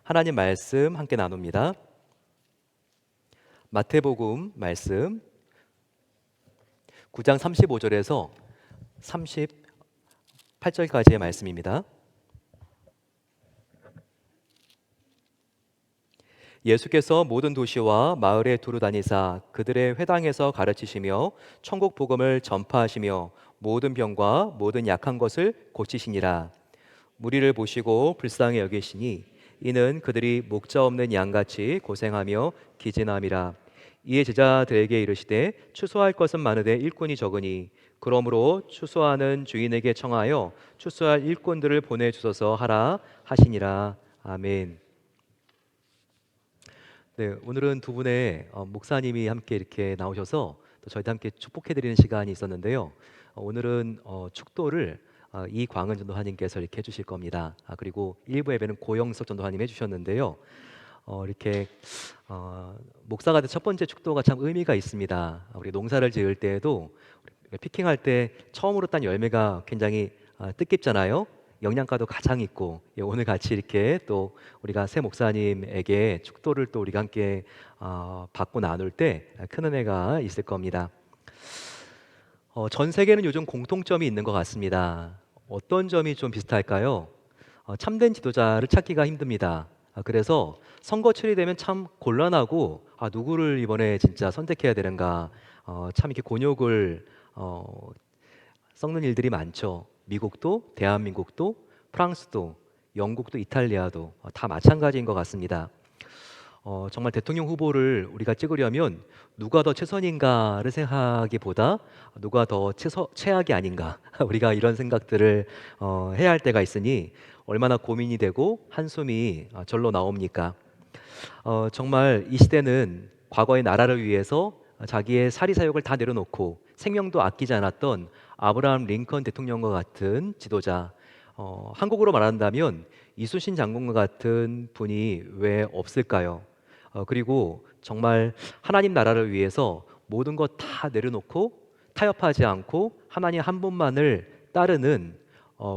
하나님 말씀 함께 나눕니다. 마태복음 말씀 9장 35절에서 38절까지의 말씀입니다. 예수께서 모든 도시와 마을에 두루 다니사 그들의 회당에서 가르치시며 천국 복음을 전파하시며 모든 병과 모든 약한 것을 고치시니라. 무리를 보시고 불쌍히 여기시니 이는 그들이 목자 없는 양같이 고생하며 기진함이라. 이에 제자들에게 이르시되 추수할 것은 많으되 일꾼이 적으니 그러므로 추수하는 주인에게 청하여 추수할 일꾼들을 보내주소서 하라 하시니라. 아멘. 네, 오늘은 두 분의 목사님이 함께 이렇게 나오셔서 또 저희도 함께 축복해드리는 시간이 있었는데요. 오늘은 축도를 이광은 전도사님께서 이렇게 해주실 겁니다. 그리고 일부 예배는 고영석 전도사님 해주셨는데요. 이렇게 목사가 된 첫 번째 축도가 참 의미가 있습니다. 우리 농사를 지을 때에도 피킹할 때 처음으로 딴 열매가 굉장히 뜻깊잖아요. 영양가도 가장 있고, 오늘 같이 이렇게 또 우리가 새 목사님에게 축도를 또 우리가 함께 받고 나눌 때 큰 은혜가 있을 겁니다. 전 세계는 요즘 공통점이 있는 것 같습니다. 어떤 점이 좀 비슷할까요? 참된 지도자를 찾기가 힘듭니다. 그래서 선거 출이되면 참 곤란하고 누구를 이번에 진짜 선택해야 되는가, 참 이렇게 곤욕을 썩는 일들이 많죠. 미국도, 대한민국도, 프랑스도, 영국도, 이탈리아도 다 마찬가지인 것 같습니다. 정말 대통령 후보를 우리가 찍으려면 누가 더 최선인가를 생각하기보다 누가 더 최악이 아닌가 우리가 이런 생각들을 해야 할 때가 있으니 얼마나 고민이 되고 한숨이 절로 나옵니까? 정말 이 시대는 과거의 나라를 위해서 자기의 사리사욕을 다 내려놓고 생명도 아끼지 않았던 아브라함 링컨 대통령과 같은 지도자, 한국으로 말한다면 이순신 장군과 같은 분이 왜 없을까요? 그리고 정말 하나님 나라를 위해서 모든 것 다 내려놓고 타협하지 않고 하나님 한 분만을 따르는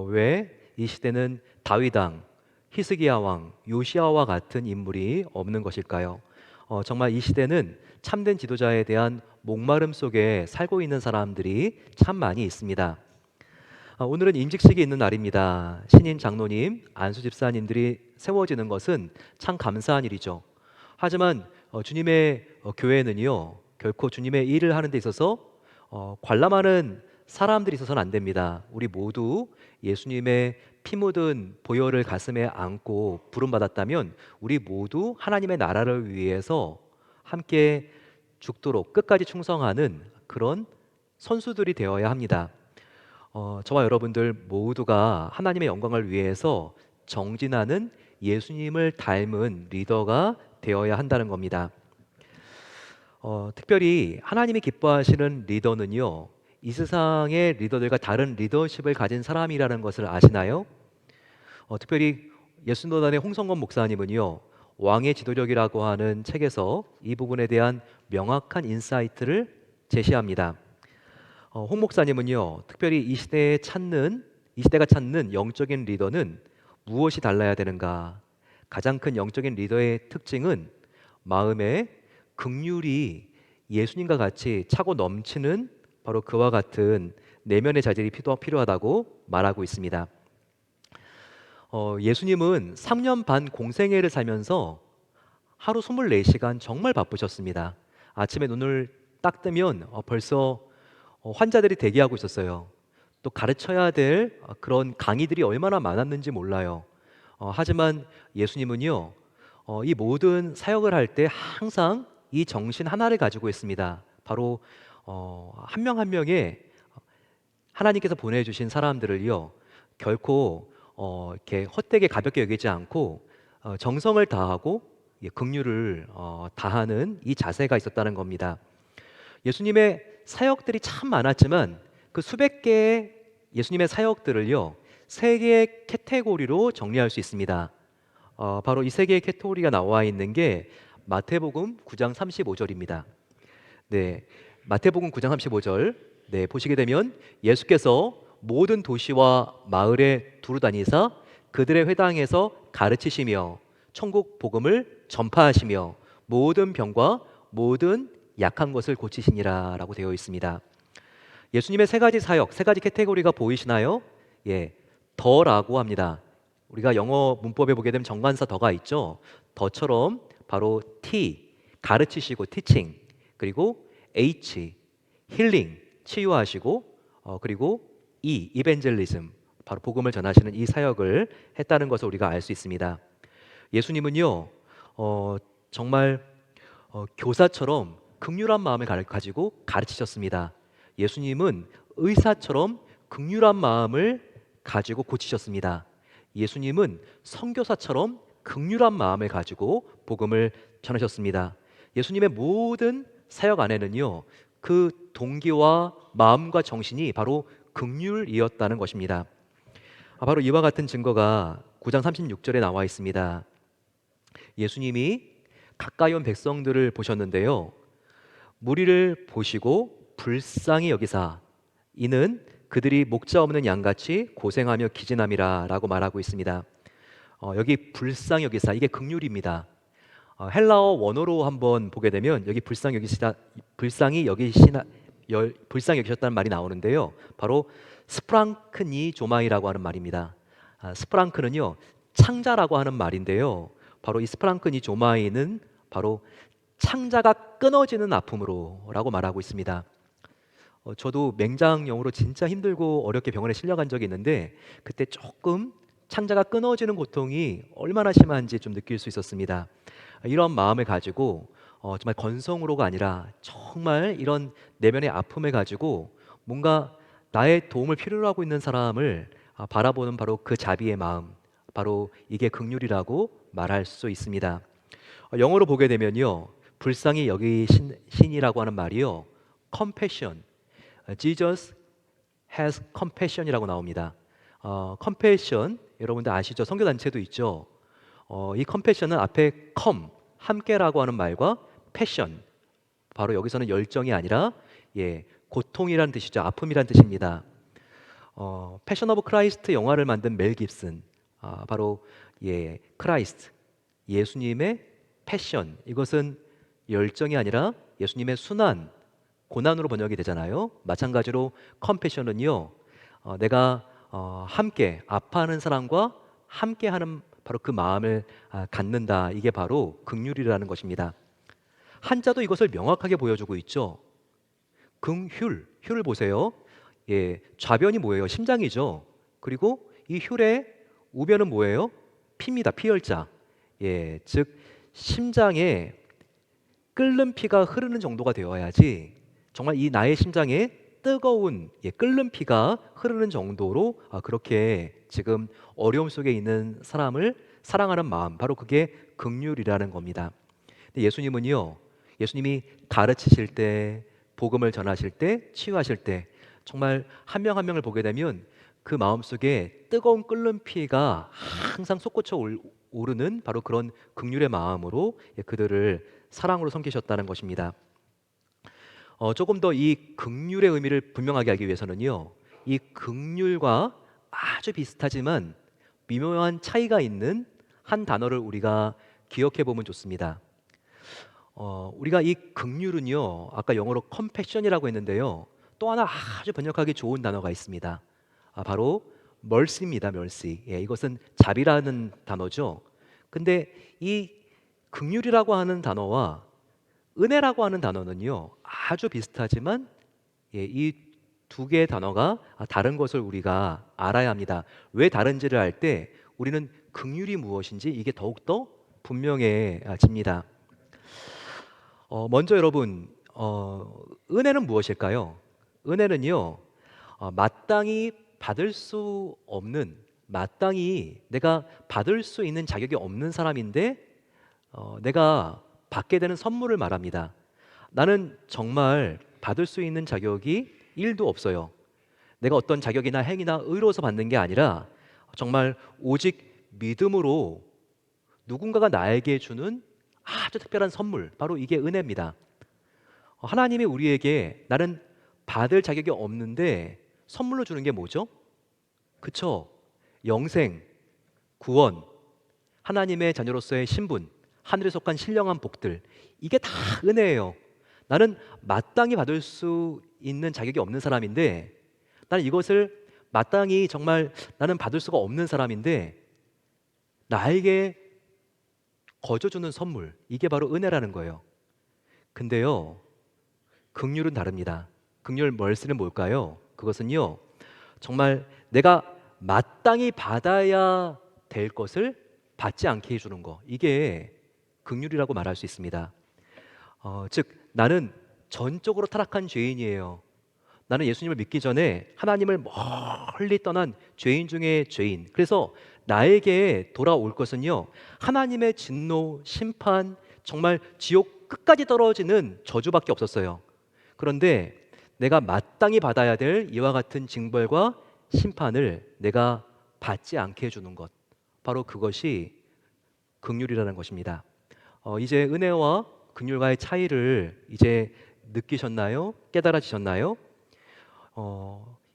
왜 이 시대는 다윗왕, 히스기야 왕, 요시아와 같은 인물이 없는 것일까요? 정말 이 시대는 참된 지도자에 대한 목마름 속에 살고 있는 사람들이 참 많이 있습니다. 오늘은 임직식이 있는 날입니다. 신인 장로님, 안수 집사님들이 세워지는 것은 참 감사한 일이죠. 하지만 주님의 교회는요, 결코 주님의 일을 하는 데 있어서 관람하는 사람들이 있어서는 안 됩니다. 우리 모두 예수님의 피 묻은 보혈을 가슴에 안고 부름받았다면 우리 모두 하나님의 나라를 위해서 함께 죽도록 끝까지 충성하는 그런 선수들이 되어야 합니다. 저와 여러분들 모두가 하나님의 영광을 위해서 정진하는 예수님을 닮은 리더가 되어야 한다는 겁니다. 특별히 하나님이 기뻐하시는 리더는요, 이 세상의 리더들과 다른 리더십을 가진 사람이라는 것을 아시나요? 특별히 예수노단의 홍성건 목사님은요, 왕의 지도력이라고 하는 책에서 이 부분에 대한 명확한 인사이트를 제시합니다. 홍 목사님은요, 특별히 이 시대가 찾는 영적인 리더는 무엇이 달라야 되는가? 가장 큰 영적인 리더의 특징은 마음에 긍휼이 예수님과 같이 차고 넘치는 바로 그와 같은 내면의 자질이 필요하다고 말하고 있습니다. 예수님은 3년 반 공생애를 살면서 하루 24시간 정말 바쁘셨습니다. 아침에 눈을 딱 뜨면 벌써 환자들이 대기하고 있었어요. 또 가르쳐야 될 그런 강의들이 얼마나 많았는지 몰라요. 하지만 예수님은요, 이 모든 사역을 할 때 항상 이 정신 하나를 가지고 있습니다. 바로 한 명 한 명의 하나님께서 보내주신 사람들을요, 결코 이렇게 헛되게 가볍게 여기지 않고 정성을 다하고 긍휼을 다하는 이 자세가 있었다는 겁니다. 예수님의 사역들이 참 많았지만 그 수백 개의 예수님의 사역들을요, 세 개의 카테고리로 정리할 수 있습니다. 바로 이 세 개의 카테고리가 나와 있는 게 마태복음 9장 35절입니다. 네, 마태복음 9장 35절 보시게 되면 예수께서 모든 도시와 마을에 두루 다니사 그들의 회당에서 가르치시며 천국 복음을 전파하시며 모든 병과 모든 약한 것을 고치시니라라고 되어 있습니다. 예수님의 세 가지 사역, 세 가지 카테고리가 보이시나요? 예, 더라고 합니다. 우리가 영어 문법에 보게 되면 정관사 더가 있죠. 더처럼 바로 T, 가르치시고 teaching, 그리고 H, 힐링, 치유하시고, 그리고 E, evangelism, 바로 복음을 전하시는 이 사역을 했다는 것을 우리가 알 수 있습니다. 예수님은요, 정말 교사처럼 긍휼한 마음을 가지고 가르치셨습니다. 예수님은 의사처럼 긍휼한 마음을 가지고 고치셨습니다. 예수님은 선교사처럼 긍휼한 마음을 가지고 복음을 전하셨습니다. 예수님의 모든 사역 안에는요, 그 동기와 마음과 정신이 바로 긍휼이었다는 것입니다. 바로 이와 같은 증거가 9장 36절에 나와 있습니다. 예수님이 가까이 온 백성들을 보셨는데요, 무리를 보시고 불쌍히 여기사 이는 그들이 목자 없는 양같이 고생하며 기진함이라 라고 말하고 있습니다. 여기 불쌍히 여기사, 이게 긍휼입니다. 헬라어 원어로 한번 보게 되면 여기 불쌍히 여기셨다는 말이 나오는데요, 바로 스프랑크니 조마이라고 하는 말입니다. 스프랑크는요, 창자라고 하는 말인데요, 바로 이 스프랑크니 조마이는 바로 창자가 끊어지는 아픔으로라고 말하고 있습니다. 저도 맹장염으로 진짜 힘들고 어렵게 병원에 실려간 적이 있는데, 그때 조금 창자가 끊어지는 고통이 얼마나 심한지 좀 느낄 수 있었습니다. 이런 마음을 가지고 정말 건성으로가 아니라 정말 이런 내면의 아픔을 가지고 뭔가 나의 도움을 필요로 하고 있는 사람을 바라보는 바로 그 자비의 마음, 바로 이게 긍휼이라고 말할 수 있습니다. 영어로 보게 되면요, 불쌍히 여기신이라고 하는 말이요, compassion, Jesus has compassion이라고 나옵니다. compassion 여러분들 아시죠? 선교 단체도 있죠. 이 compassion은 앞에 come 함께라고 하는 말과 passion, 바로 여기서는 열정이 아니라 고통이라는 뜻이죠. 아픔이라는 뜻입니다. 패션 오브 크라이스트 영화를 만든 멜 깁슨, 바로 크라이스트, 예수님의 패션, 이것은 열정이 아니라 예수님의 순환, 고난으로 번역이 되잖아요. 마찬가지로 컴패션은요, 내가 함께 아파하는 사람과 함께하는 바로 그 마음을 갖는다. 이게 바로 긍휼이라는 것입니다. 한자도 이것을 명확하게 보여주고 있죠. 긍휼, 휼을 보세요. 좌변이 뭐예요? 심장이죠. 그리고 이 휼의 우변은 뭐예요? 피입니다. 피혈자. 즉 심장에 끓는 피가 흐르는 정도가 되어야지 정말 이 나의 심장에 뜨거운 끓는 피가 흐르는 정도로 그렇게 지금 어려움 속에 있는 사람을 사랑하는 마음, 바로 그게 긍휼이라는 겁니다. 근데 예수님이 가르치실 때, 복음을 전하실 때, 치유하실 때 정말 한 명 한 명을 보게 되면 그 마음속에 뜨거운 끓는 피가 항상 솟구쳐 오르는 바로 그런 긍휼의 마음으로 그들을 사랑으로 섬기셨다는 것입니다. 조금 더 이 긍휼의 의미를 분명하게 알기 위해서는요, 이 긍휼과 아주 비슷하지만 미묘한 차이가 있는 한 단어를 우리가 기억해 보면 좋습니다. 우리가 이 긍휼은요, 아까 영어로 compassion이라고 했는데요, 또 하나 아주 번역하기 좋은 단어가 있습니다. 바로 mercy입니다. mercy. 이것은 자비라는 단어죠. 근데 이 긍휼이라고 하는 단어와 은혜라고 하는 단어는요, 아주 비슷하지만 이 두 개의 단어가 다른 것을 우리가 알아야 합니다. 왜 다른지를 알 때 우리는 긍휼이 무엇인지 이게 더욱더 분명해집니다. 먼저 여러분, 은혜는 무엇일까요? 은혜는요, 마땅히 받을 수 없는, 마땅히 내가 받을 수 있는 자격이 없는 사람인데 내가 받게 되는 선물을 말합니다. 나는 정말 받을 수 있는 자격이 1도 없어요. 내가 어떤 자격이나 행위나 의로서 받는 게 아니라 정말 오직 믿음으로 누군가가 나에게 주는 아주 특별한 선물, 바로 이게 은혜입니다. 하나님이 우리에게 나는 받을 자격이 없는데 선물로 주는 게 뭐죠? 그쵸? 영생, 구원. 하나님의 자녀로서의 신분, 하늘에 속한 신령한 복들, 이게 다 은혜예요. 나는 마땅히 받을 수 있는 자격이 없는 사람인데, 나는 이것을 마땅히 정말 나는 받을 수가 없는 사람인데 나에게 거저주는 선물, 이게 바로 은혜라는 거예요. 근데요, 긍휼은 다릅니다. 긍휼 멀스는 뭘까요? 그것은요, 정말 내가 마땅히 받아야 될 것을 받지 않게 해주는 거, 이게 긍휼이라고 말할 수 있습니다. 즉 나는 전적으로 타락한 죄인이에요. 나는 예수님을 믿기 전에 하나님을 멀리 떠난 죄인 중에 죄인. 그래서 나에게 돌아올 것은요, 하나님의 진노, 심판, 정말 지옥 끝까지 떨어지는 저주밖에 없었어요. 그런데 내가 마땅히 받아야 될 이와 같은 징벌과 심판을 내가 받지 않게 해주는 것, 바로 그것이 긍휼이라는 것입니다. 이제 은혜와 긍휼과의 차이를 이제 느끼셨나요? 깨달아지셨나요?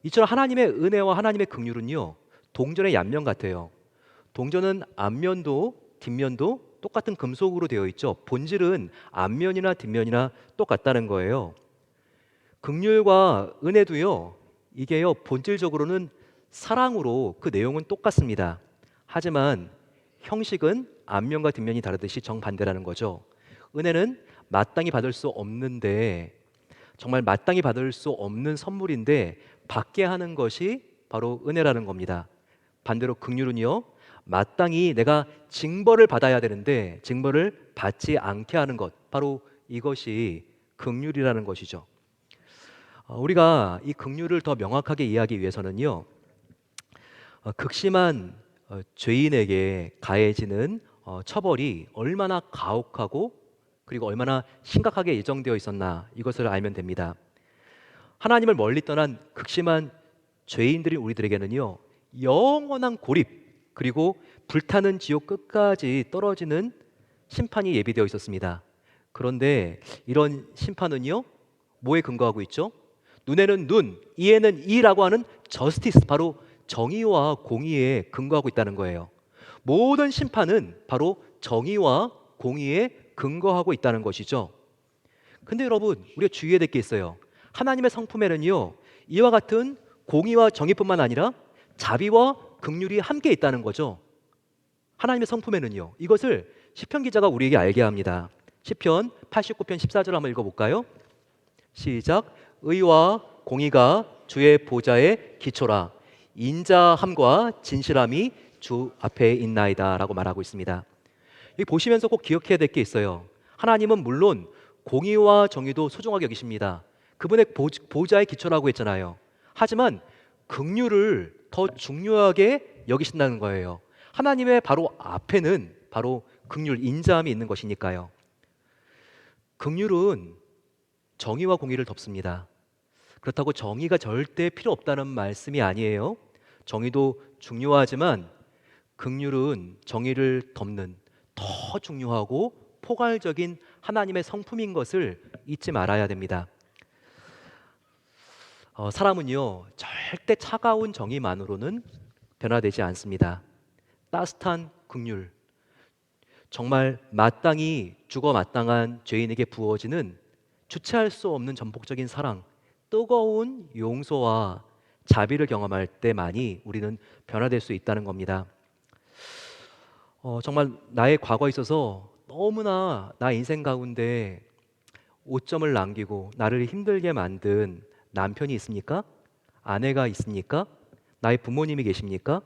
이처럼 하나님의 은혜와 하나님의 긍휼은요, 동전의 양면 같아요. 동전은 앞면도 뒷면도 똑같은 금속으로 되어 있죠. 본질은 앞면이나 뒷면이나 똑같다는 거예요. 긍휼과 은혜도요, 이게요, 본질적으로는 사랑으로 그 내용은 똑같습니다. 하지만 형식은 앞면과 뒷면이 다르듯이 정반대라는 거죠. 은혜는 마땅히 받을 수 없는데, 정말 마땅히 받을 수 없는 선물인데 받게 하는 것이 바로 은혜라는 겁니다. 반대로 긍휼은요, 마땅히 내가 징벌을 받아야 되는데 징벌을 받지 않게 하는 것, 바로 이것이 긍휼이라는 것이죠. 우리가 이 긍휼을 더 명확하게 이해하기 위해서는요, 극심한 죄인에게 가해지는 처벌이 얼마나 가혹하고 그리고 얼마나 심각하게 예정되어 있었나, 이것을 알면 됩니다. 하나님을 멀리 떠난 극심한 죄인들인 우리들에게는요, 영원한 고립 그리고 불타는 지옥 끝까지 떨어지는 심판이 예비되어 있었습니다. 그런데 이런 심판은요, 뭐에 근거하고 있죠? 눈에는 눈, 이에는 이라고 하는 저스티스, 바로 정의와 공의에 근거하고 있다는 거예요. 모든 심판은 바로 정의와 공의에 근거하고 있다는 것이죠. 근데 여러분, 우리가 주의해야 될 게 있어요. 하나님의 성품에는요, 이와 같은 공의와 정의뿐만 아니라 자비와 긍휼이 함께 있다는 거죠. 하나님의 성품에는요, 이것을 시편 기자가 우리에게 알게 합니다. 시편 89편 14절 한번 읽어볼까요? 시작. 의와 공의가 주의 보좌에 기초라. 인자함과 진실함이 주 앞에 있나이다 라고 말하고 있습니다. 여기 보시면서 꼭 기억해야 될 게 있어요. 하나님은 물론 공의와 정의도 소중하게 여기십니다. 그분의 보좌의 기초라고 했잖아요. 하지만 긍휼을 더 중요하게 여기신다는 거예요. 하나님의 바로 앞에는 바로 긍휼, 인자함이 있는 것이니까요. 긍휼은 정의와 공의를 덮습니다. 그렇다고 정의가 절대 필요 없다는 말씀이 아니에요. 정의도 중요하지만 긍휼은 정의를 덮는 더 중요하고 포괄적인 하나님의 성품인 것을 잊지 말아야 됩니다. 사람은요, 절대 차가운 정의만으로는 변화되지 않습니다. 따뜻한 긍휼, 정말 마땅히 죽어 마땅한 죄인에게 부어지는 주체할 수 없는 전폭적인 사랑, 뜨거운 용서와 자비를 경험할 때만이 우리는 변화될 수 있다는 겁니다. 정말 나의 과거에 있어서 너무나 나 인생 가운데 오점을 남기고 나를 힘들게 만든 남편이 있습니까? 아내가 있습니까? 나의 부모님이 계십니까?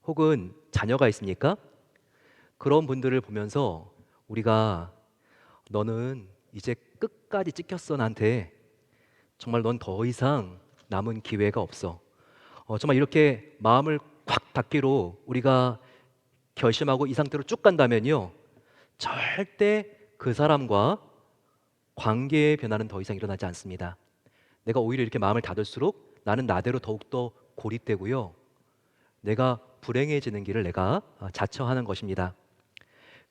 혹은 자녀가 있습니까? 그런 분들을 보면서 우리가 너는 이제 끝까지 찍혔어, 나한테. 정말 넌 더 이상 남은 기회가 없어. 정말 이렇게 마음을 꽉 닫기로 우리가 결심하고 이 상태로 쭉 간다면요, 절대 그 사람과 관계의 변화는 더 이상 일어나지 않습니다. 내가 오히려 이렇게 마음을 닫을수록 나는 나대로 더욱더 고립되고요, 내가 불행해지는 길을 내가 자처하는 것입니다.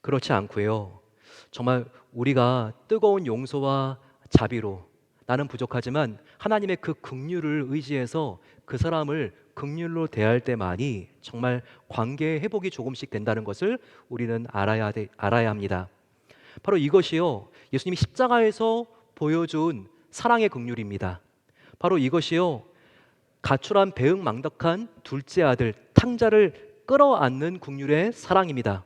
그렇지 않고요, 정말 우리가 뜨거운 용서와 자비로, 나는 부족하지만 하나님의 그 긍휼을 의지해서 그 사람을 긍휼로 대할 때만이 정말 관계의 회복이 조금씩 된다는 것을 우리는 알아야 합니다. 바로 이것이요, 예수님이 십자가에서 보여준 사랑의 긍휼입니다. 바로 이것이요, 가출한 배은망덕한 둘째 아들 탕자를 끌어안는 긍휼의 사랑입니다.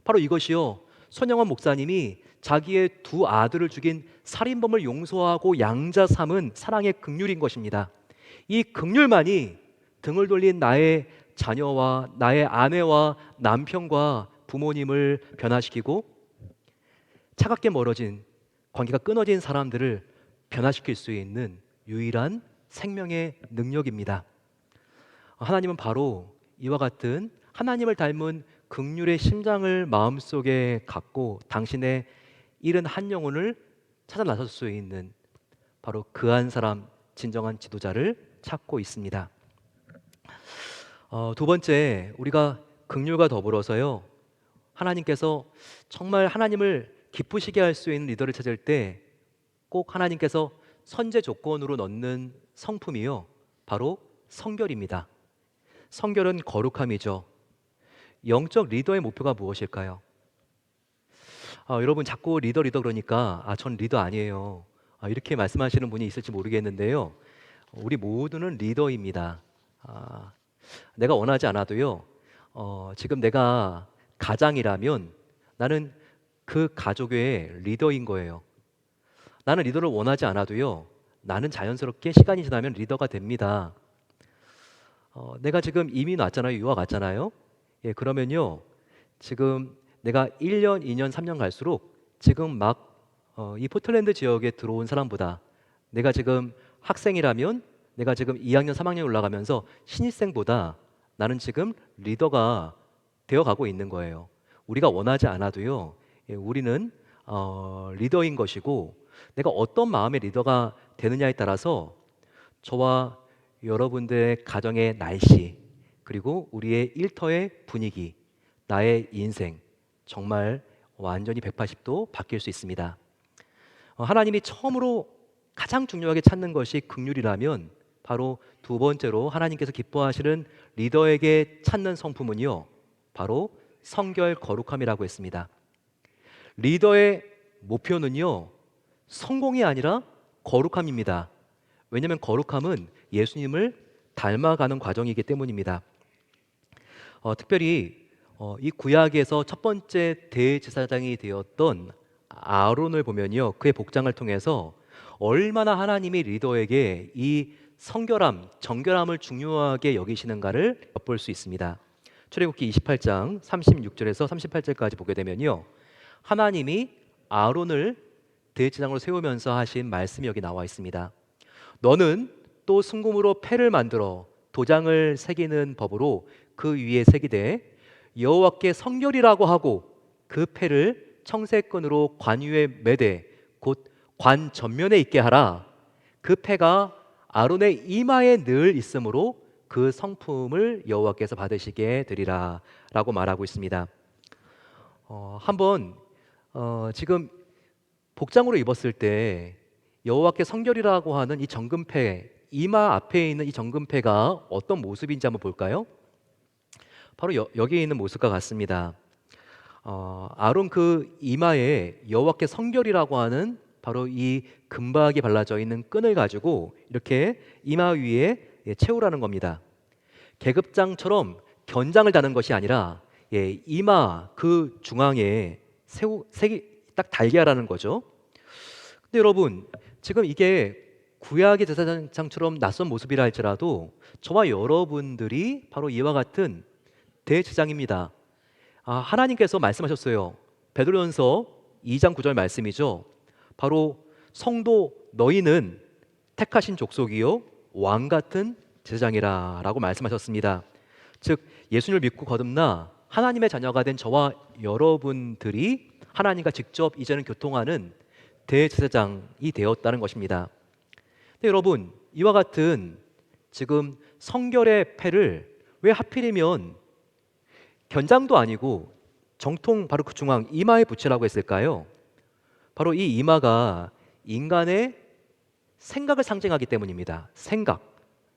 바로 이것이요, 손영원 목사님이 자기의 두 아들을 죽인 살인범을 용서하고 양자 삼은 사랑의 긍휼인 것입니다. 이 긍휼만이 등을 돌린 나의 자녀와 나의 아내와 남편과 부모님을 변화시키고 차갑게 멀어진 관계가 끊어진 사람들을 변화시킬 수 있는 유일한 생명의 능력입니다. 하나님은 바로 이와 같은 하나님을 닮은 긍휼의 심장을 마음속에 갖고 당신의 잃은 한 영혼을 찾아 나설 수 있는 바로 그 한 사람, 진정한 지도자를 찾고 있습니다. 두 번째, 우리가 긍휼과 더불어서요, 하나님께서 정말 하나님을 기쁘시게 할 수 있는 리더를 찾을 때 꼭 하나님께서 선제 조건으로 넣는 성품이요, 바로 성결입니다. 성결은 거룩함이죠. 영적 리더의 목표가 무엇일까요? 여러분 자꾸 리더 그러니까 전 리더 아니에요, 이렇게 말씀하시는 분이 있을지 모르겠는데요. 우리 모두는 리더입니다. 내가 원하지 않아도요, 지금 내가 가장이라면 나는 그 가족의 리더인 거예요. 나는 리더를 원하지 않아도요, 나는 자연스럽게 시간이 지나면 리더가 됩니다. 내가 지금 이민 왔잖아요. 유학 왔잖아요. 예, 그러면요, 지금 내가 1년, 2년, 3년 갈수록 지금 막 이 포틀랜드 지역에 들어온 사람보다, 내가 지금 학생이라면 내가 지금 2학년, 3학년 올라가면서 신입생보다 나는 지금 리더가 되어가고 있는 거예요. 우리가 원하지 않아도요, 예, 우리는 리더인 것이고, 내가 어떤 마음의 리더가 되느냐에 따라서 저와 여러분들의 가정의 날씨, 그리고 우리의 일터의 분위기, 나의 인생, 정말 완전히 180도 바뀔 수 있습니다. 하나님이 처음으로 가장 중요하게 찾는 것이 긍휼이라면, 바로 두 번째로 하나님께서 기뻐하시는 리더에게 찾는 성품은요, 바로 성결 거룩함이라고 했습니다. 리더의 목표는요, 성공이 아니라 거룩함입니다. 왜냐하면 거룩함은 예수님을 닮아가는 과정이기 때문입니다. 특별히 이 구약에서 첫 번째 대제사장이 되었던 아론을 보면요, 그의 복장을 통해서 얼마나 하나님이 리더에게 이 성결함, 정결함을 중요하게 여기시는가를 엿볼 수 있습니다. 출애굽기 28장 36절에서 38절까지 보게 되면요, 하나님이 아론을 대제사장으로 세우면서 하신 말씀이 여기 나와 있습니다. 너는 또 순금으로 패를 만들어 도장을 새기는 법으로 그 위에 새기되 여호와께 성결이라고 하고 그 패를 청색끈으로 관 위에 매되 곧 관 전면에 있게 하라. 그 패가 아론의 이마에 늘 있으므로 그 성품을 여호와께서 받으시게 되리라 라고 말하고 있습니다. 한번 지금 복장으로 입었을 때 여호와께 성결이라고 하는 이 정금패, 이마 앞에 있는 이 정금패가 어떤 모습인지 한번 볼까요? 바로 여기에 있는 모습과 같습니다. 아론 그 이마에 여호와께 성결이라고 하는 바로 이 금박이 발라져 있는 끈을 가지고 이렇게 이마 위에 채우라는 겁니다. 계급장처럼 견장을 다는 것이 아니라 이마 그 중앙에 딱 달게 하라는 거죠. 근데 여러분, 지금 이게 구약의 제사장처럼 낯선 모습이라 할지라도 저와 여러분들이 바로 이와 같은 대제사장입니다. 하나님께서 말씀하셨어요. 베드로전서 2장 9절 말씀이죠. 바로 성도 너희는 택하신 족속이요 왕 같은 제사장이라 라고 말씀하셨습니다. 즉 예수님을 믿고 거듭나 하나님의 자녀가 된 저와 여러분들이 하나님과 직접 이제는 교통하는 대제사장이 되었다는 것입니다. 근데 여러분, 이와 같은 지금 성결의 패를 왜 하필이면 견장도 아니고 정통 바로 그 중앙 이마에 붙이라고 했을까요? 바로 이 이마가 인간의 생각을 상징하기 때문입니다.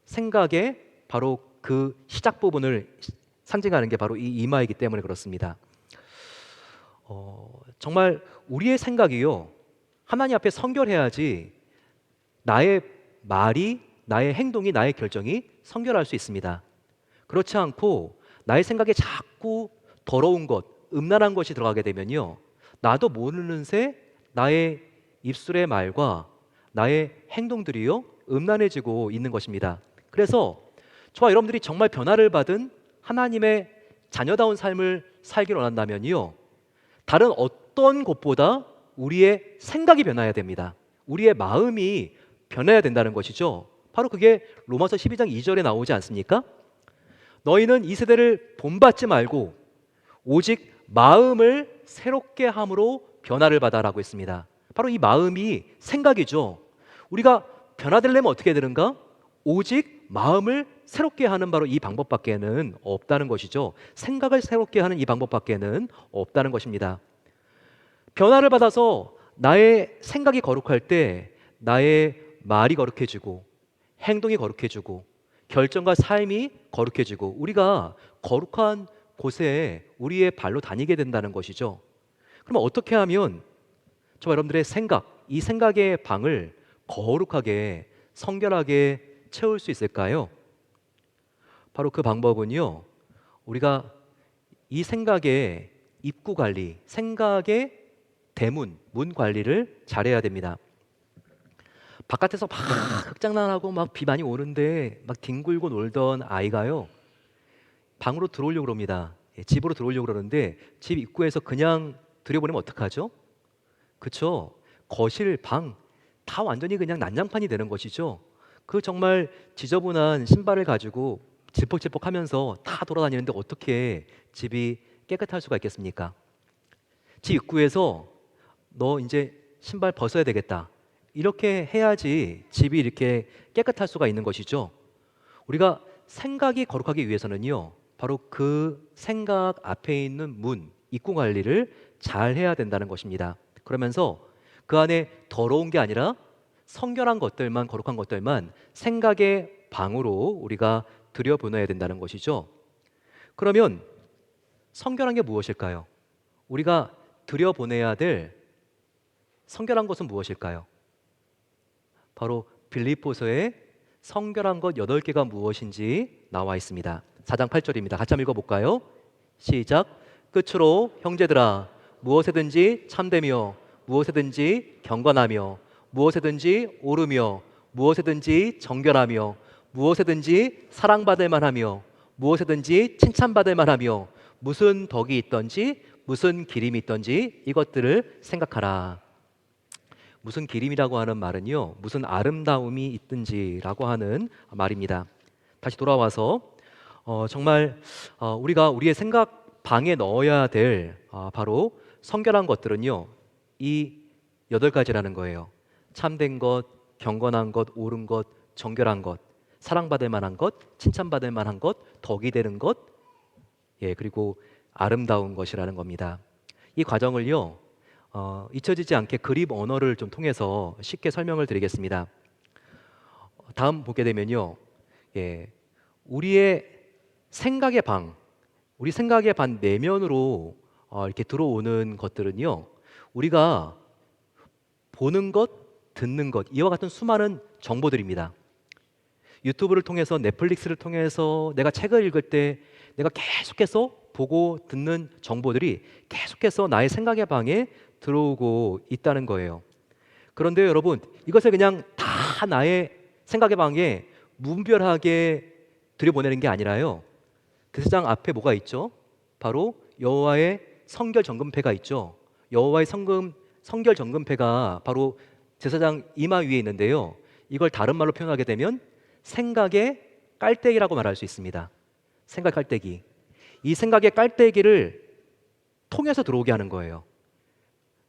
생각에 바로 그 시작 부분을 상징하는 게 바로 이 이마이기 때문에 그렇습니다. 정말 우리의 생각이요, 하나님 앞에 성결해야지 나의 말이, 나의 행동이, 나의 결정이 성결할 수 있습니다. 그렇지 않고 나의 생각에 자꾸 더러운 것, 음란한 것이 들어가게 되면요, 나도 모르는 새 나의 입술의 말과 나의 행동들이요 음란해지고 있는 것입니다. 그래서 저와 여러분들이 정말 변화를 받은 하나님의 자녀다운 삶을 살길 원한다면요, 다른 어떤 것보다 우리의 생각이 변화해야 됩니다. 우리의 마음이 변해야 된다는 것이죠. 바로 그게 로마서 12장 2절에 나오지 않습니까? 너희는 이 세대를 본받지 말고 오직 마음을 새롭게 함으로 변화를 받아라고 했습니다. 바로 이 마음이 생각이죠. 우리가 변화되려면 어떻게 되는가? 오직 마음을 새롭게 하는 바로 이 방법밖에는 없다는 것이죠. 생각을 새롭게 하는 이 방법밖에는 없다는 것입니다. 변화를 받아서 나의 생각이 거룩할 때 나의 말이 거룩해지고 행동이 거룩해지고 결정과 삶이 거룩해지고 우리가 거룩한 곳에 우리의 발로 다니게 된다는 것이죠. 그럼 어떻게 하면 저와 여러분들의 생각, 이 생각의 방을 거룩하게 성결하게 채울 수 있을까요? 바로 그 방법은요, 우리가 이 생각의 입구 관리, 생각의 대문, 문 관리를 잘해야 됩니다. 바깥에서 막 흑장난하고 막 비 많이 오는데 막 뒹굴고 놀던 아이가요, 방으로 들어오려고 그럽니다. 집으로 들어오려고 그러는데 집 입구에서 그냥 들여보내면 어떡하죠? 그쵸? 거실, 방 다 완전히 그냥 난장판이 되는 것이죠. 그 정말 지저분한 신발을 가지고 질퍽질퍽 하면서 다 돌아다니는데 어떻게 집이 깨끗할 수가 있겠습니까? 집 입구에서 너 이제 신발 벗어야 되겠다, 이렇게 해야지 집이 이렇게 깨끗할 수가 있는 것이죠. 우리가 생각이 거룩하기 위해서는요, 바로 그 생각 앞에 있는 문, 입구 관리를 잘 해야 된다는 것입니다. 그러면서 그 안에 더러운 게 아니라 성결한 것들만, 거룩한 것들만 생각의 방으로 우리가 들여보내야 된다는 것이죠. 그러면 성결한 게 무엇일까요? 우리가 들여보내야 될 성결한 것은 무엇일까요? 바로 빌립보서에 성결한 것 8개가 무엇인지 나와 있습니다. 4장 8절입니다. 같이 한번 읽어볼까요? 시작. 끝으로 형제들아, 무엇에든지 참되며 무엇에든지 경건하며 무엇에든지 오르며 무엇에든지 정결하며 무엇에든지 사랑받을 만하며 무엇에든지 칭찬받을 만하며 무슨 덕이 있던지 무슨 기림이 있던지 이것들을 생각하라. 무슨 기림이라고 하는 말은요, 무슨 아름다움이 있든지라고 하는 말입니다. 다시 돌아와서 정말 우리가 우리의 생각 방에 넣어야 될 바로 성결한 것들은요, 이 8가지라는 거예요. 참된 것, 경건한 것, 옳은 것, 정결한 것, 사랑받을 만한 것, 칭찬받을 만한 것, 덕이 되는 것, 그리고 아름다운 것이라는 겁니다. 이 과정을요, 잊혀지지 않게 그림 언어를 좀 통해서 쉽게 설명을 드리겠습니다. 다음 보게 되면요, 우리의 생각의 방, 우리 생각의 방 내면으로 이렇게 들어오는 것들은요, 우리가 보는 것, 듣는 것, 이와 같은 수많은 정보들입니다. 유튜브를 통해서, 넷플릭스를 통해서, 내가 책을 읽을 때 내가 계속해서 보고 듣는 정보들이 계속해서 나의 생각의 방에 들어오고 있다는 거예요. 그런데 여러분, 이것을 그냥 다 나의 생각의 방에 무분별하게 들여보내는 게 아니라요, 그 세상 앞에 뭐가 있죠? 바로 여호와의 성결 정금패가 있죠. 여호와의 성결 정금패가 바로 제사장 이마 위에 있는데요, 이걸 다른 말로 표현하게 되면 생각의 깔때기라고 말할 수 있습니다. 생각 깔때기. 이 생각의 깔때기를 통해서 들어오게 하는 거예요.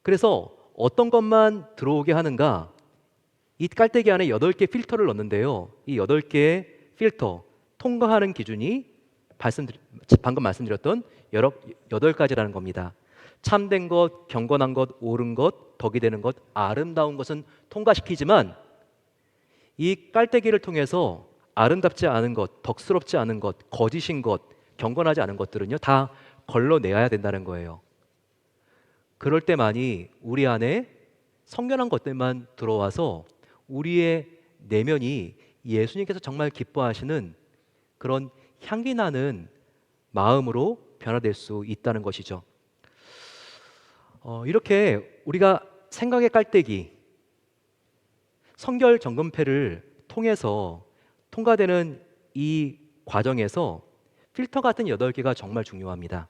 그래서 어떤 것만 들어오게 하는가? 이 깔때기 안에 8개 필터를 넣는데요, 이 8개의 필터 통과하는 기준이 방금 말씀드렸던 8가지라는 겁니다. 참된 것, 경건한 것, 옳은 것, 덕이 되는 것, 아름다운 것은 통과시키지만 이 깔때기를 통해서 아름답지 않은 것, 덕스럽지 않은 것, 거짓인 것, 경건하지 않은 것들은요, 다 걸러내야 된다는 거예요. 그럴 때만이 우리 안에 성결한 것들만 들어와서 우리의 내면이 예수님께서 정말 기뻐하시는 그런 향기 나는 마음으로 변화될 수 있다는 것이죠. 이렇게 우리가 생각의 깔때기, 성결 점검패를 통해서 통과되는 이 과정에서 필터 같은 8개가 정말 중요합니다.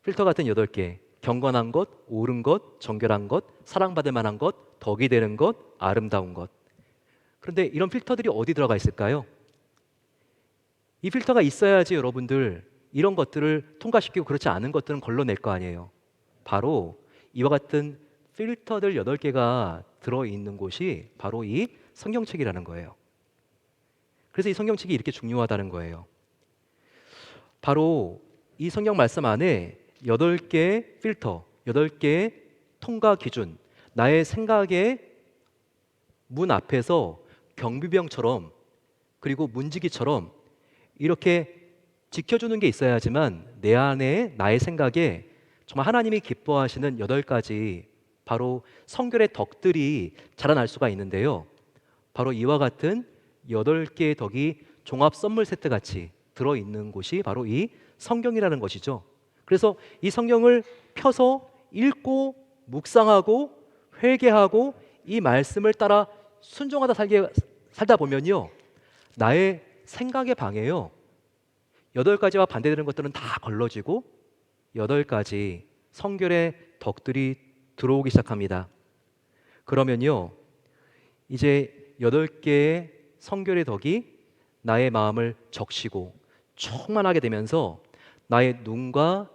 필터 같은 8개. 경건한 것, 옳은 것, 정결한 것, 사랑받을 만한 것, 덕이 되는 것, 아름다운 것. 그런데 이런 필터들이 어디 들어가 있을까요? 이 필터가 있어야지 여러분들 이런 것들을 통과시키고 그렇지 않은 것들은 걸러낼 거 아니에요. 바로 이와 같은 필터들 8개가 들어있는 곳이 바로 이 성경책이라는 거예요. 그래서 이 성경책이 이렇게 중요하다는 거예요. 바로 이 성경 말씀 안에 8개의 필터, 8개의 통과 기준, 나의 생각의 문 앞에서 경비병처럼 그리고 문지기처럼 이렇게 지켜주는 게 있어야지만 내 안에 나의 생각에 정말 하나님이 기뻐하시는 8가지 바로 성결의 덕들이 자라날 수가 있는데요. 바로 이와 같은 8개의 덕이 종합 선물 세트 같이 들어있는 곳이 바로 이 성경이라는 것이죠. 그래서 이 성경을 펴서 읽고 묵상하고 회개하고 이 말씀을 따라 순종하다 살다 보면요, 나의 생각의 방에요 8가지와 반대되는 것들은 다 걸러지고 8가지 성결의 덕들이 들어오기 시작합니다. 그러면요, 이제 8개의 성결의 덕이 나의 마음을 적시고 충만하게 되면서 나의 눈과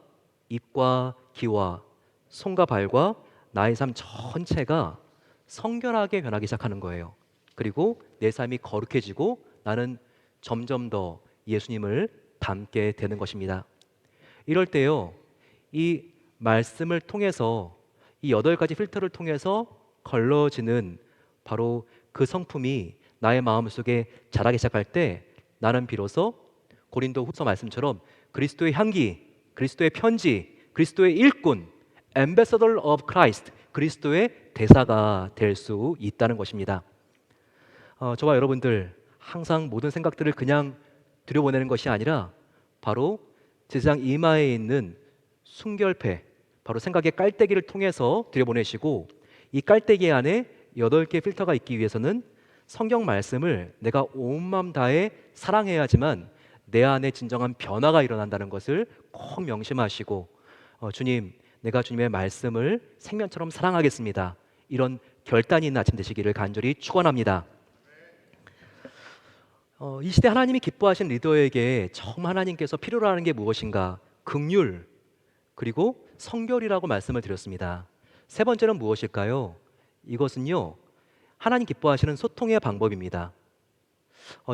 입과 귀와 손과 발과 나의 삶 전체가 성결하게 변하기 시작하는 거예요. 그리고 내 삶이 거룩해지고 나는 점점 더 예수님을 닮게 되는 것입니다. 이럴 때요, 이 말씀을 통해서 이 8가지 필터를 통해서 걸러지는 바로 그 성품이 나의 마음속에 자라기 시작할 때 나는 비로소 고린도 후서 말씀처럼 그리스도의 향기, 그리스도의 편지, 그리스도의 일꾼, Ambassador of Christ, 그리스도의 대사가 될 수 있다는 것입니다. 저와 여러분들 항상 모든 생각들을 그냥 들여보내는 것이 아니라 바로 제사장 이마에 있는 순결패, 바로 생각의 깔때기를 통해서 들여보내시고 이 깔때기 안에 8개의 필터가 있기 위해서는 성경 말씀을 내가 온 마음 다해 사랑해야지만 내 안에 진정한 변화가 일어난다는 것을 꼭 명심하시고 주님, 내가 주님의 말씀을 생명처럼 사랑하겠습니다. 이런 결단이 있는 아침 되시기를 간절히 축원합니다. 이 시대 하나님이 기뻐하신 리더에게 정말 하나님께서 필요로 하는 게 무엇인가? 긍휼 그리고 성결이라고 말씀을 드렸습니다. 세 번째는 무엇일까요? 이것은요, 하나님 기뻐하시는 소통의 방법입니다.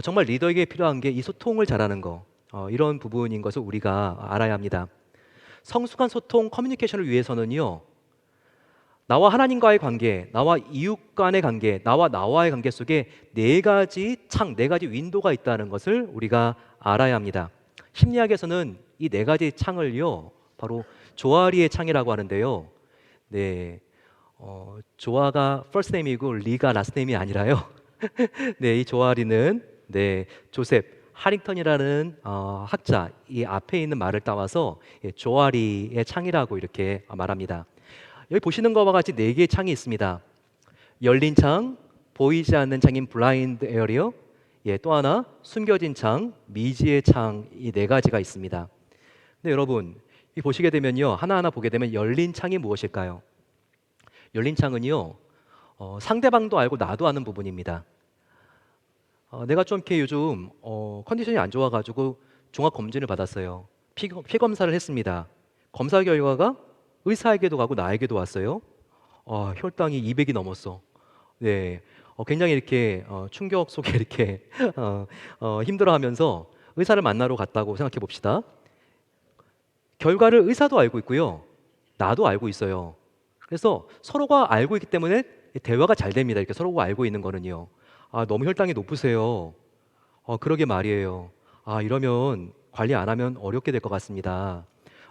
정말 리더에게 필요한 게 이 소통을 잘하는 거, 이런 부분인 것을 우리가 알아야 합니다. 성숙한 소통, 커뮤니케이션을 위해서는요, 나와 하나님과의 관계, 나와 이웃 간의 관계, 나와의 관계 속에 4가지 창, 4가지 윈도가 있다는 것을 우리가 알아야 합니다. 심리학에서는 이 4가지 창을요, 바로 조아리의 창이라고 하는데요. 네, 조아가 first name이고 리가 last name이 아니라요. 네, 이 조아리는 조셉 하링턴이라는 학자 이 앞에 있는 말을 따와서 조아리의 창이라고 이렇게 말합니다. 여기 보시는 것과 같이 4개의 창이 있습니다. 열린 창, 보이지 않는 창인 블라인드 에어리어, 또 하나 숨겨진 창, 미지의 창, 이 4가지가 있습니다. 근데 여러분, 이 보시게 되면요, 하나하나 보게 되면 열린 창이 무엇일까요? 열린 창은요, 상대방도 알고 나도 아는 부분입니다. 내가 좀 이렇게 요즘 컨디션이 안 좋아가지고 종합 검진을 받았어요. 피 검사를 했습니다. 검사 결과가 의사에게도 가고 나에게도 왔어요. 혈당이 200이 넘었어. 네, 굉장히 이렇게 충격 속에 이렇게 힘들어하면서 의사를 만나러 갔다고 생각해 봅시다. 결과를 의사도 알고 있고요, 나도 알고 있어요. 그래서 서로가 알고 있기 때문에 대화가 잘 됩니다. 이렇게 서로가 알고 있는 거는요. 너무 혈당이 높으세요. 그러게 말이에요. 이러면 관리 안 하면 어렵게 될 것 같습니다.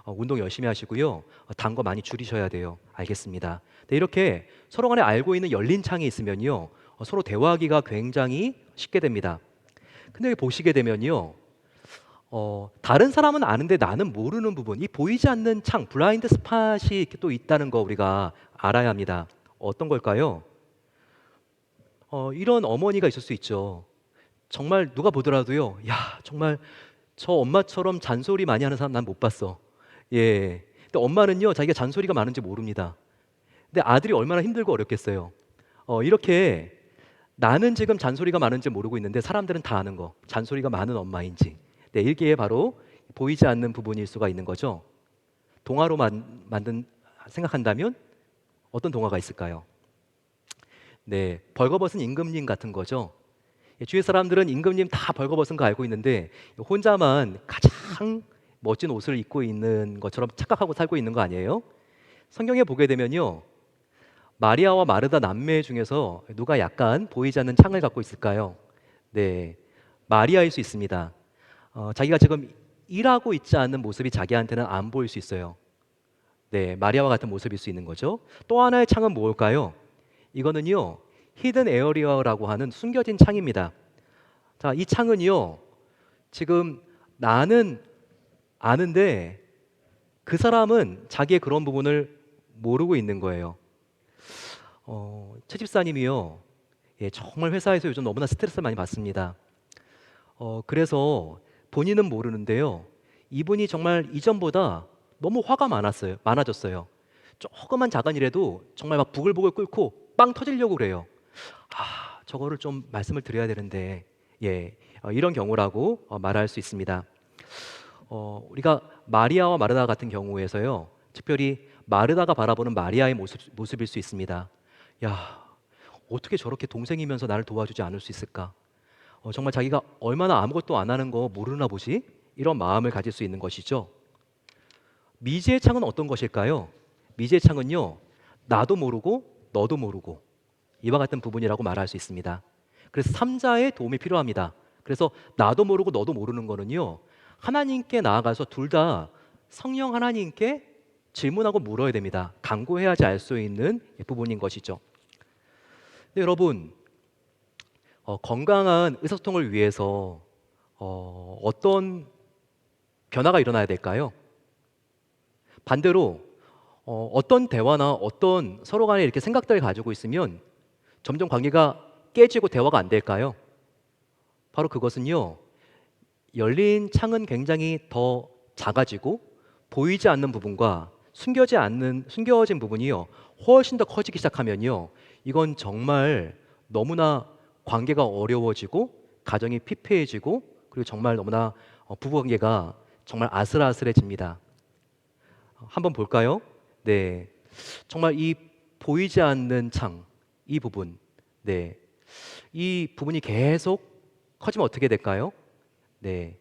운동 열심히 하시고요. 단 거 많이 줄이셔야 돼요. 알겠습니다. 네, 이렇게 서로 간에 알고 있는 열린 창이 있으면요. 서로 대화하기가 굉장히 쉽게 됩니다. 근데 여기 보시게 되면요. 다른 사람은 아는데 나는 모르는 부분, 이 보이지 않는 창, 블라인드 스팟이 이렇게 또 있다는 거 우리가 알아야 합니다. 어떤 걸까요? 이런 어머니가 있을 수 있죠. 정말 누가 보더라도요. 야, 정말 저 엄마처럼 잔소리 많이 하는 사람 난 못 봤어. 예. 근데 엄마는요, 자기가 잔소리가 많은지 모릅니다. 근데 아들이 얼마나 힘들고 어렵겠어요. 이렇게 나는 지금 잔소리가 많은지 모르고 있는데 사람들은 다 아는 거. 잔소리가 많은 엄마인지. 네, 이게 바로 보이지 않는 부분일 수가 있는 거죠. 동화로 만든 생각한다면 어떤 동화가 있을까요? 네, 벌거벗은 임금님 같은 거죠. 주위 사람들은 임금님 다 벌거벗은 거 알고 있는데 혼자만 가장 멋진 옷을 입고 있는 것처럼 착각하고 살고 있는 거 아니에요? 성경에 보게 되면요. 마리아와 마르다 남매 중에서 누가 약간 보이지 않는 창을 갖고 있을까요? 네, 마리아일 수 있습니다. 자기가 지금 일하고 있지 않는 모습이 자기한테는 안 보일 수 있어요. 네, 마리아와 같은 모습일 수 있는 거죠. 또 하나의 창은 뭘까요? 이거는요, 히든 에어리어라고 하는 숨겨진 창입니다. 자, 이 창은요, 지금 나는 아는데 그 사람은 자기의 그런 부분을 모르고 있는 거예요. 최 집사님이요, 예, 정말 회사에서 요즘 너무나 스트레스를 많이 받습니다. 그래서 본인은 모르는데요, 이분이 정말 이전보다 너무 화가 많아졌어요. 조그만 작은 일에도 정말 막 부글부글 끓고 빵 터지려고 그래요. 저거를 좀 말씀을 드려야 되는데, 예, 이런 경우라고 말할 수 있습니다. 우리가 마리아와 마르다 같은 경우에서요, 특별히 마르다가 바라보는 마리아의 모습일 수 있습니다. 야, 어떻게 저렇게 동생이면서 나를 도와주지 않을 수 있을까? 정말 자기가 얼마나 아무것도 안 하는 거 모르나 보지? 이런 마음을 가질 수 있는 것이죠. 미지의 창은 어떤 것일까요? 미지의 창은요, 나도 모르고 너도 모르고 이와 같은 부분이라고 말할 수 있습니다. 그래서 삼자의 도움이 필요합니다. 그래서 나도 모르고 너도 모르는 거는요, 하나님께 나아가서 둘 다 성령 하나님께 질문하고 물어야 됩니다. 간구해야지 알 수 있는 부분인 것이죠. 근데 여러분, 건강한 의사소통을 위해서 어떤 변화가 일어나야 될까요? 반대로 어떤 대화나 어떤 서로 간에 이렇게 생각들을 가지고 있으면 점점 관계가 깨지고 대화가 안 될까요? 바로 그것은요, 열린 창은 굉장히 더 작아지고 보이지 않는 부분과 숨겨진 부분이요, 훨씬 더 커지기 시작하면요, 이건 정말 너무나 관계가 어려워지고 가정이 피폐해지고 그리고 정말 너무나 부부관계가 정말 아슬아슬해집니다. 한번 볼까요? 네, 정말 이 보이지 않는 창, 이 부분, 네, 이 부분이 계속 커지면 어떻게 될까요? 네,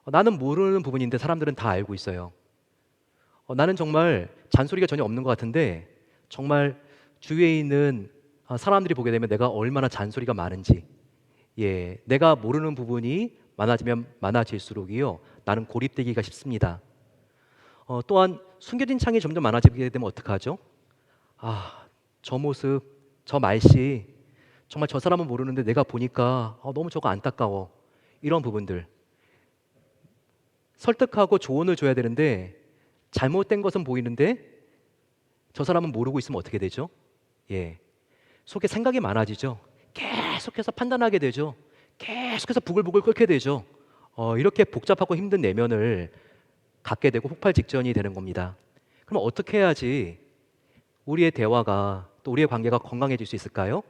나는 모르는 부분인데 사람들은 다 알고 있어요. 나는 정말 잔소리가 전혀 없는 것 같은데 정말 주위에 있는 사람들이 보게 되면 내가 얼마나 잔소리가 많은지, 예, 내가 모르는 부분이 많아지면 많아질수록이요, 나는 고립되기가 쉽습니다. 또한 숨겨진 창이 점점 많아지게 되면 어떡하죠? 저 모습, 저 말씨, 정말 저 사람은 모르는데 내가 보니까 너무 저거 안타까워. 이런 부분들. 설득하고 조언을 줘야 되는데 잘못된 것은 보이는데 저 사람은 모르고 있으면 어떻게 되죠? 예, 속에 생각이 많아지죠. 계속해서 판단하게 되죠. 계속해서 부글부글 끓게 되죠. 이렇게 복잡하고 힘든 내면을 갖게 되고 폭발 직전이 되는 겁니다. 그럼 어떻게 해야지 우리의 대화가 또 우리의 관계가 건강해질 수 있을까요?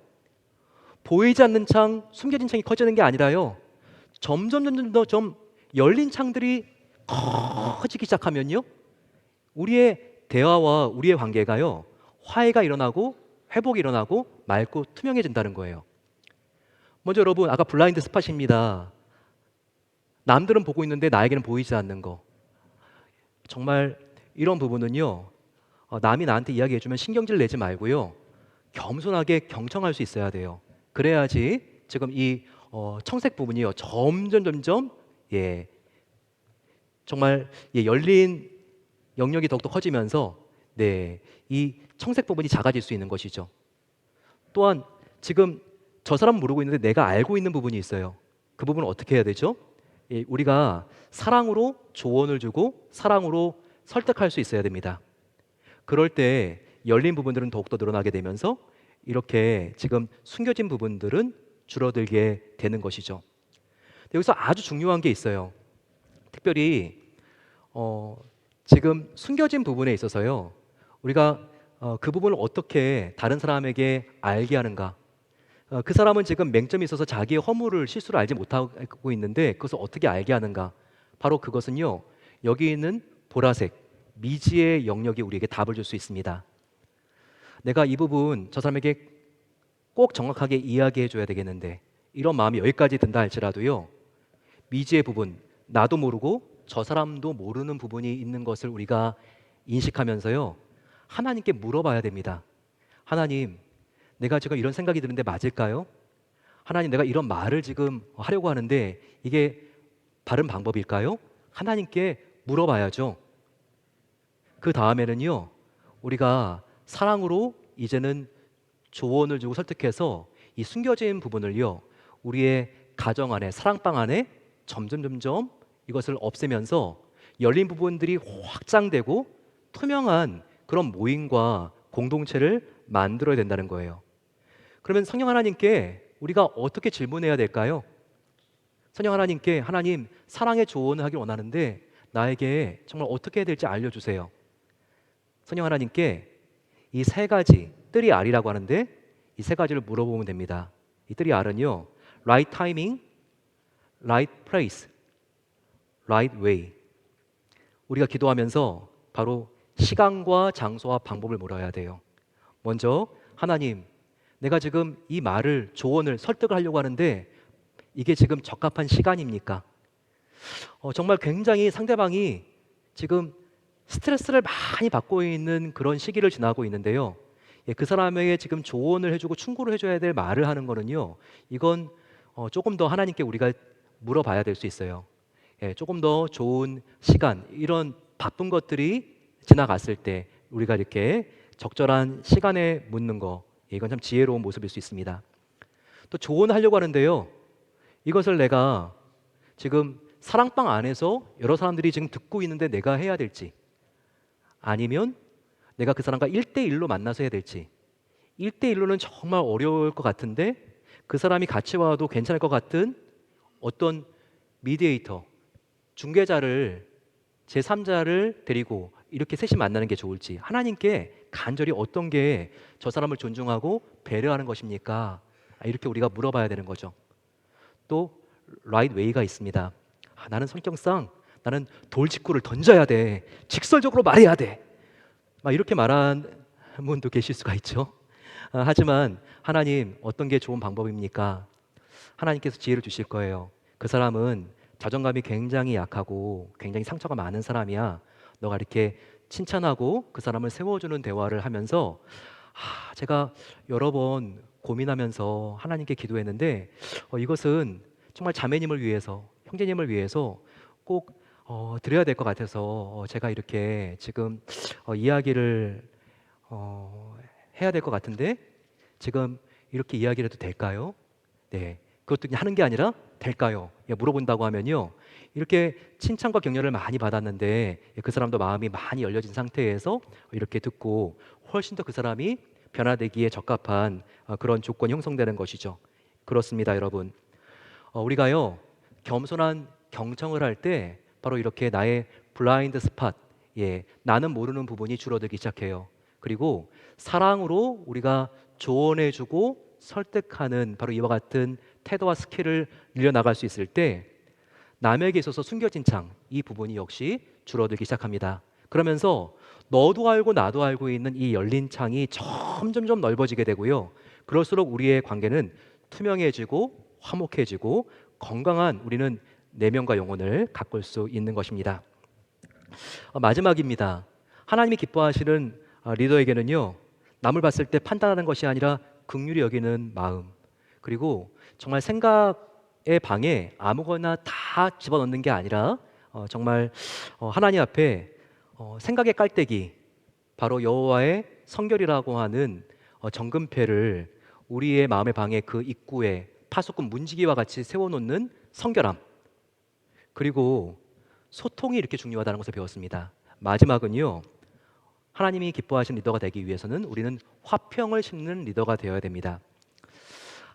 보이지 않는 창, 숨겨진 창이 커지는 게 아니라요, 점점 더 좀 열린 창들이 커지기 시작하면요, 우리의 대화와 우리의 관계가요, 화해가 일어나고 회복이 일어나고 맑고 투명해진다는 거예요. 먼저 여러분, 아까 블라인드 스팟입니다. 남들은 보고 있는데 나에게는 보이지 않는 거. 정말 이런 부분은요, 남이 나한테 이야기해주면 신경질 내지 말고요, 겸손하게 경청할 수 있어야 돼요. 그래야지 지금 이 청색 부분이요 점점 예 정말 열린 영역이 더욱더 커지면서 이 청색 부분이 작아질 수 있는 것이죠. 또한 지금 저 사람은 모르고 있는데 내가 알고 있는 부분이 있어요. 그 부분은 어떻게 해야 되죠? 우리가 사랑으로 조언을 주고 사랑으로 설득할 수 있어야 됩니다. 그럴 때 열린 부분들은 더욱더 늘어나게 되면서 이렇게 지금 숨겨진 부분들은 줄어들게 되는 것이죠. 여기서 아주 중요한 게 있어요. 특별히 지금 숨겨진 부분에 있어서요. 우리가 그 부분을 어떻게 다른 사람에게 알게 하는가? 그 사람은 지금 맹점이 있어서 자기의 허물을 실수를 알지 못하고 있는데 그것을 어떻게 알게 하는가? 바로 그것은요. 여기 있는 보라색 미지의 영역이 우리에게 답을 줄 수 있습니다. 내가 이 부분 저 사람에게 꼭 정확하게 이야기해 줘야 되겠는데 이런 마음이 여기까지 든다 할지라도요. 미지의 부분, 나도 모르고 저 사람도 모르는 부분이 있는 것을 우리가 인식하면서요. 하나님께 물어봐야 됩니다. 하나님, 내가 지금 이런 생각이 드는데 맞을까요? 하나님, 내가 이런 말을 지금 하려고 하는데 이게 바른 방법일까요? 하나님께 물어봐야죠. 그 다음에는요, 우리가 사랑으로 이제는 조언을 주고 설득해서 이 숨겨진 부분을요, 우리의 가정 안에, 사랑방 안에 점점 이것을 없애면서 열린 부분들이 확장되고 투명한 그런 모임과 공동체를 만들어야 된다는 거예요. 그러면 성령 하나님께 우리가 어떻게 질문해야 될까요? 성령 하나님께 하나님 사랑의 조언을 하길 원하는데 나에게 정말 어떻게 해야 될지 알려주세요. 성령 하나님께 이 세 가지 뜰이 알이라고 하는데 이 세 가지를 물어보면 됩니다. 이 뜰이 알은요, right timing, right place, right way. 우리가 기도하면서 바로 시간과 장소와 방법을 물어야 돼요. 먼저 하나님, 내가 지금 이 말을 조언을 설득을 하려고 하는데 이게 지금 적합한 시간입니까? 정말 굉장히 상대방이 지금 스트레스를 많이 받고 있는 그런 시기를 지나고 있는데요. 그 사람에게 지금 조언을 해주고 충고를 해줘야 될 말을 하는 거는요. 이건 조금 더 하나님께 우리가 물어봐야 될 수 있어요. 조금 더 좋은 시간, 이런 바쁜 것들이 지나갔을 때 우리가 이렇게 적절한 시간에 묻는 거, 이건 참 지혜로운 모습일 수 있습니다. 또 조언하려고 하는데요. 이것을 내가 지금 사랑방 안에서 여러 사람들이 지금 듣고 있는데 내가 해야 될지, 아니면 내가 그 사람과 1대1로 만나서 해야 될지. 1대1로는 정말 어려울 것 같은데 그 사람이 같이 와도 괜찮을 것 같은 어떤 미디에이터, 중개자를, 제3자를 데리고 이렇게 셋이 만나는 게 좋을지, 하나님께 간절히 어떤 게 저 사람을 존중하고 배려하는 것입니까? 이렇게 우리가 물어봐야 되는 거죠. 또 right way가 있습니다. 나는 성격상 나는 돌직구를 던져야 돼, 직설적으로 말해야 돼, 막 이렇게 말하는 분도 계실 수가 있죠. 하지만 하나님, 어떤 게 좋은 방법입니까? 하나님께서 지혜를 주실 거예요. 그 사람은 자존감이 굉장히 약하고 굉장히 상처가 많은 사람이야. 너가 이렇게 칭찬하고 그 사람을 세워주는 대화를 하면서 제가 여러 번 고민하면서 하나님께 기도했는데 이것은 정말 자매님을 위해서, 형제님을 위해서 꼭 드려야 될 것 같아서 제가 이렇게 지금 이야기를 해야 될 것 같은데 지금 이렇게 이야기를 해도 될까요? 네, 그것도 그냥 하는 게 아니라 될까요? 물어본다고 하면요, 이렇게 칭찬과 격려를 많이 받았는데 그 사람도 마음이 많이 열려진 상태에서 이렇게 듣고 훨씬 더 그 사람이 변화되기에 적합한 그런 조건이 형성되는 것이죠. 그렇습니다, 여러분. 우리가요, 겸손한 경청을 할 때 바로 이렇게 나의 블라인드 스팟, 나는 모르는 부분이 줄어들기 시작해요. 그리고 사랑으로 우리가 조언해주고 설득하는 바로 이와 같은 태도와 스킬을 늘려나갈 수 있을 때 남에게 있어서 숨겨진 창, 이 부분이 역시 줄어들기 시작합니다. 그러면서 너도 알고 나도 알고 있는 이 열린 창이 점점 넓어지게 되고요. 그럴수록 우리의 관계는 투명해지고 화목해지고 건강한 우리는 내면과 영혼을 가꿀 수 있는 것입니다. 마지막입니다. 하나님이 기뻐하시는 리더에게는요, 남을 봤을 때 판단하는 것이 아니라 긍휼히 여기는 마음, 그리고 정말 생각 방에 아무거나 다 집어넣는 게 아니라 정말 하나님 앞에 생각의 깔때기, 바로 여호와의 성결이라고 하는 정금패를 우리의 마음의 방의 그 입구에 파수꾼 문지기와 같이 세워놓는 성결함, 그리고 소통이 이렇게 중요하다는 것을 배웠습니다. 마지막은요, 하나님이 기뻐하시는 리더가 되기 위해서는 우리는 화평을 심는 리더가 되어야 됩니다.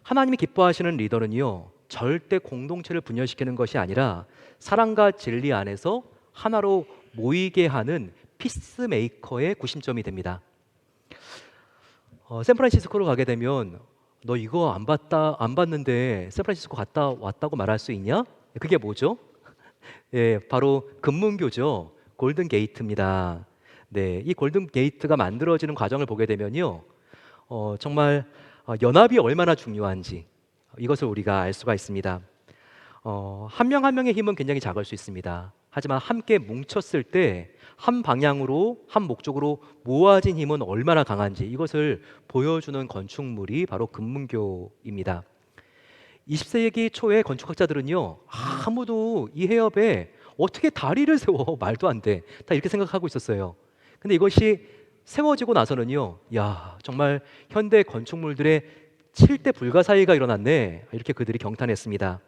하나님이 기뻐하시는 리더는요, 절대 공동체를 분열시키는 것이 아니라 사랑과 진리 안에서 하나로 모이게 하는 피스메이커의 구심점이 됩니다. 샌프란시스코로 가게 되면 너 이거 안 봤는데 샌프란시스코 갔다 왔다고 말할 수 있냐? 그게 뭐죠? 예, 바로 금문교죠. 골든 게이트입니다. 네, 이 골든 게이트가 만들어지는 과정을 보게 되면요, 정말 연합이 얼마나 중요한지 이것을 우리가 알 수가 있습니다. 한 명 한 명의 힘은 굉장히 작을 수 있습니다. 하지만 함께 뭉쳤을 때 한 방향으로, 한 목적으로 모아진 힘은 얼마나 강한지 이것을 보여주는 건축물이 바로 금문교입니다. 20세기 초에 건축학자들은요, 아무도 이 해협에 어떻게 다리를 세워 말도 안 돼, 다 이렇게 생각하고 있었어요. 근데 이것이 세워지고 나서는요, 야, 정말 현대 건축물들의 7대 불가사의가 일어났네, 이렇게 그들이 경탄했습니다.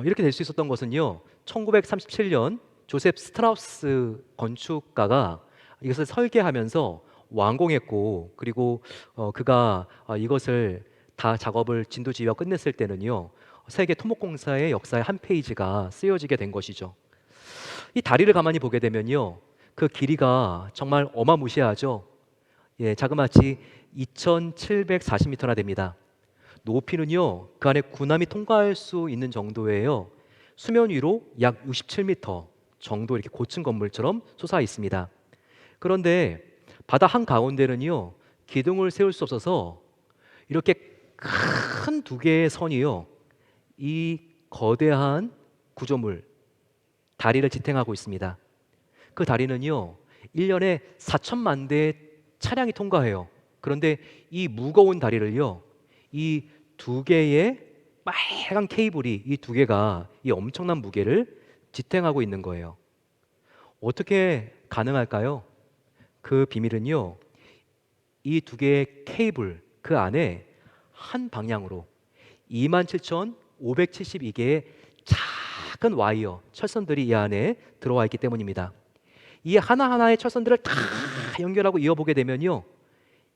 이렇게 될 수 있었던 것은요, 1937년 조셉 스트라우스 건축가가 이것을 설계하면서 완공했고, 그리고 그가 이것을 다 작업을 진두지휘와 끝냈을 때는요, 세계 토목공사의 역사의 한 페이지가 쓰여지게 된 것이죠. 이 다리를 가만히 보게 되면요, 그 길이가 정말 어마무시하죠. 예, 자그마치 2,740m나 됩니다. 높이는요, 그 안에 군함이 통과할 수 있는 정도예요. 수면 위로 약 67m 정도 이렇게 고층 건물처럼 솟아 있습니다. 그런데 바다 한 가운데는요, 기둥을 세울 수 없어서 이렇게 큰 두 개의 선이요, 이 거대한 구조물 다리를 지탱하고 있습니다. 그 다리는요, 1년에 4천만 대의 차량이 통과해요. 그런데 이 무거운 다리를요, 이 두 개의 빨간 케이블이, 이 두 개가 이 엄청난 무게를 지탱하고 있는 거예요. 어떻게 가능할까요? 그 비밀은요, 이 두 개의 케이블 그 안에 한 방향으로 27,572개의 작은 와이어, 철선들이 이 안에 들어와 있기 때문입니다. 이 하나하나의 철선들을 다 연결하고 이어보게 되면요,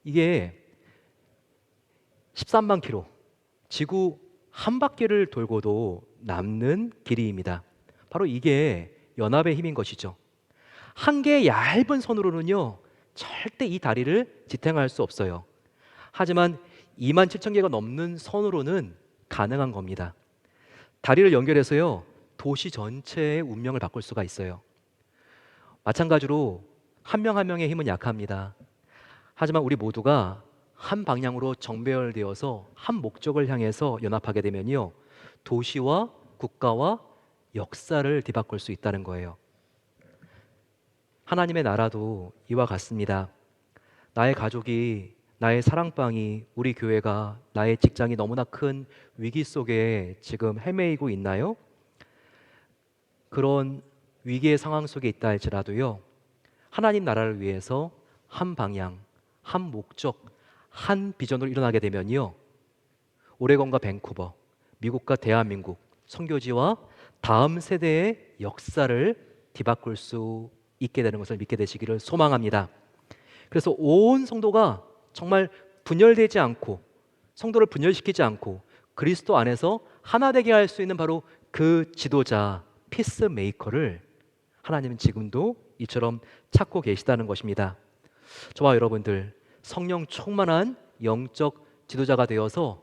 이게 13만 킬로, 지구 한 바퀴를 돌고도 남는 길이입니다. 바로 이게 연합의 힘인 것이죠. 한 개의 얇은 선으로는요, 절대 이 다리를 지탱할 수 없어요. 하지만 27,000개가 넘는 선으로는 가능한 겁니다. 다리를 연결해서요, 도시 전체의 운명을 바꿀 수가 있어요. 마찬가지로 한 명 한 명의 힘은 약합니다. 하지만 우리 모두가 한 방향으로 정배열되어서 한 목적을 향해서 연합하게 되면요, 도시와 국가와 역사를 뒤바꿀 수 있다는 거예요. 하나님의 나라도 이와 같습니다. 나의 가족이, 나의 사랑방이, 우리 교회가, 나의 직장이 너무나 큰 위기 속에 지금 헤매이고 있나요? 그런 위기의 상황 속에 있다 할지라도요, 하나님 나라를 위해서 한 방향, 한 목적, 한 비전으로 일어나게 되면요, 오레곤과 밴쿠버, 미국과 대한민국, 선교지와 다음 세대의 역사를 뒤바꿀 수 있게 되는 것을 믿게 되시기를 소망합니다. 그래서 온 성도가 정말 분열되지 않고, 성도를 분열시키지 않고 그리스도 안에서 하나 되게 할 수 있는 바로 그 지도자, 피스메이커를 하나님은 지금도 이처럼 찾고 계시다는 것입니다. 저와 여러분들, 성령 충만한 영적 지도자가 되어서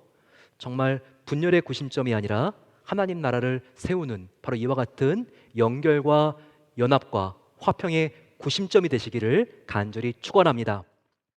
정말 분열의 구심점이 아니라 하나님 나라를 세우는 바로 이와 같은 연결과 연합과 화평의 구심점이 되시기를 간절히 축원합니다.